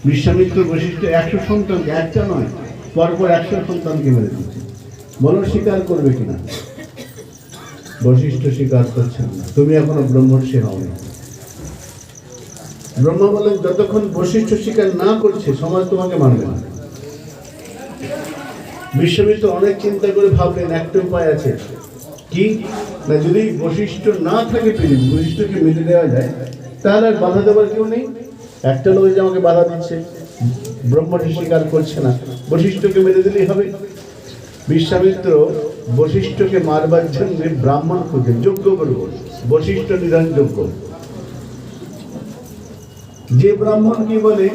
বিশ্বামিত্র বশিষ্ঠ 100 সন্তানকে, একটা নয়, পরপর 100 সন্তানকে মেরে দিচ্ছে। বলো স্বীকার করবে কিনা? বশিষ্ঠ স্বীকার করছেন না, তুমি এখনো ব্রহ্মর্ষি হওনি। ব্রহ্মা বলেন যতক্ষণ বশিষ্ঠ স্বীকার না করছে সমাজ তোমাকে মানবে না। বিশ্বামিত্র অনেক চিন্তা করে ভাবলেন একটা উপায় আছে, কি না, যদি বশিষ্ঠ না থাকে পৃথিবী, বশিষ্ঠকে মেনে দেওয়া যায়, তাহলে আর বাধা দেওয়ার কেউ নেই। একটা লোক যে আমাকে বাধা দিচ্ছে, ব্রহ্মটি স্বীকার করছে না, বশিষ্ঠকে মেরে দিলেই হবে। বিশ্বামিত্র বশিষ্ঠকে মারবার জন্য ব্রাহ্মণ খুঁজে, যজ্ঞ করব, বশিষ্ঠ নিধন যজ্ঞ। যে ব্রাহ্মণ কি বলে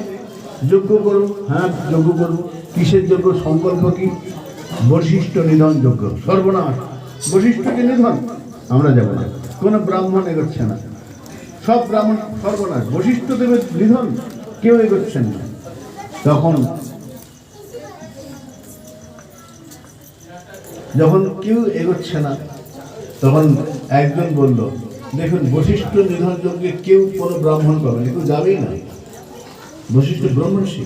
যজ্ঞ করো, হ্যাঁ যজ্ঞ করবো। কিসের যজ্ঞ? সংকল্প কি? বশিষ্ঠ নিধন যজ্ঞ। সর্বনাশ, বশিষ্ঠকে নিধন, আমরা যাব না। কোন ব্রাহ্মণ এগোচ্ছে না, সব ব্রাহ্মণ সর্বনাশ, বশিষ্ঠ দেবের নিধন, কেউ এগোচ্ছেন না। যখন কেউ এগোচ্ছে না, তখন একজন বলল, দেখুন বশিষ্ঠ নিধন যজ্ঞে কেউ কোনো ব্রাহ্মণ পাবে না, কেউ যাবেই না, বশিষ্ঠ ব্রহ্মর্ষি।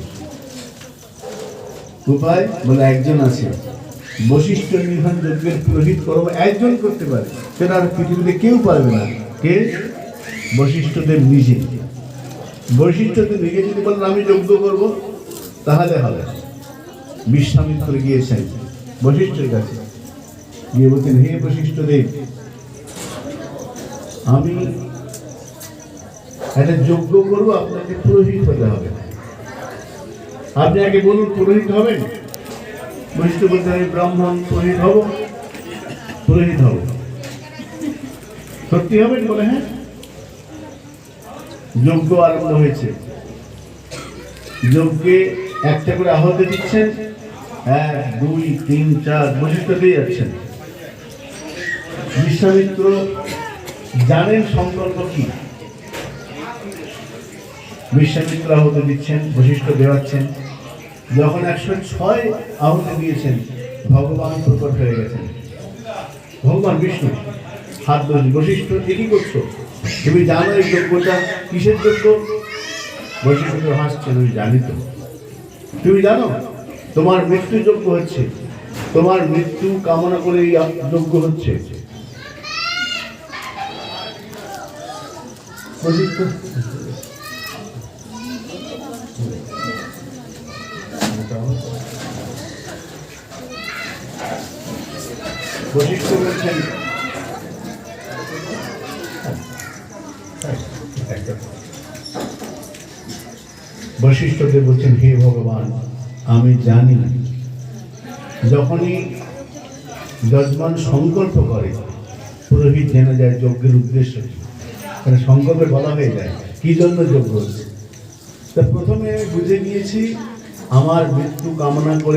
উপায় বলে একজন আছে, বশিষ্ঠ নিধন যজ্ঞের পুরোহিত কর্ম একজন করতে পারে, সেটা আর পৃথিবীতে কেউ পারবে না। কে? বশিষ্ঠদেব নিজে। বশিষ্ঠদেব নিজে যদি বলেন আমি যজ্ঞ করব, তাহলে হবে। বিশ্বামিত্র গিয়েছেন বশিষ্ঠের কাছে, গিয়ে বলছেন, হে বশিষ্ঠদেব, আমি একটা যজ্ঞ করবো, আপনাকে পুরোহিত হতে হবে। আপনি আগে বলুন পুরোহিত হবেন? বশিষ্ঠ বলতে, আমি ব্রাহ্মণ, পুরোহিত হব, পুরোহিত হব। সত্যি হবেন? বলে হ্যাঁ। যজ্ঞ আরম্ভ হয়েছে, যজ্ঞে একটা করে আহত দিচ্ছেন, 1 2 3 4, বশিষ্ঠ দিয়ে যাচ্ছেন। বিশ্বামিত্র জানেন সংকল্প কি। বিশ্বামিত্র আহুতি দিচ্ছেন, বশিষ্ঠ দেওয়াচ্ছেন। যখন 106 আহুতি দিয়েছেন, ভগবান প্রকট হয়ে গেছেন। ভগবান বিষ্ণু হাত ধরে, বশিষ্ঠ কি করছো? তুমি জানো এই যজ্ঞটা কিসের যজ্ঞ? বশিষ্ঠ হাসছেন, আমি জানি তো। তুমি জানো তোমার মৃত্যু যজ্ঞ হচ্ছে, তোমার মৃত্যু কামনা করে এই যজ্ঞ হচ্ছে। বশিষ্ঠ বলছেন, বশিষ্ঠদেব বলছেন, হে ভগবান, আমি জানি যখনই যজমান সংকল্প করে পুরোহিত জেনে যায় যজ্ঞের উদ্দেশ্য কি। সংকল্পে বলা হয়ে যায় কি জন্য যজ্ঞ হচ্ছে। তা প্রথমে বুঝে গিয়েছি আমার মৃত্যু কামনা করে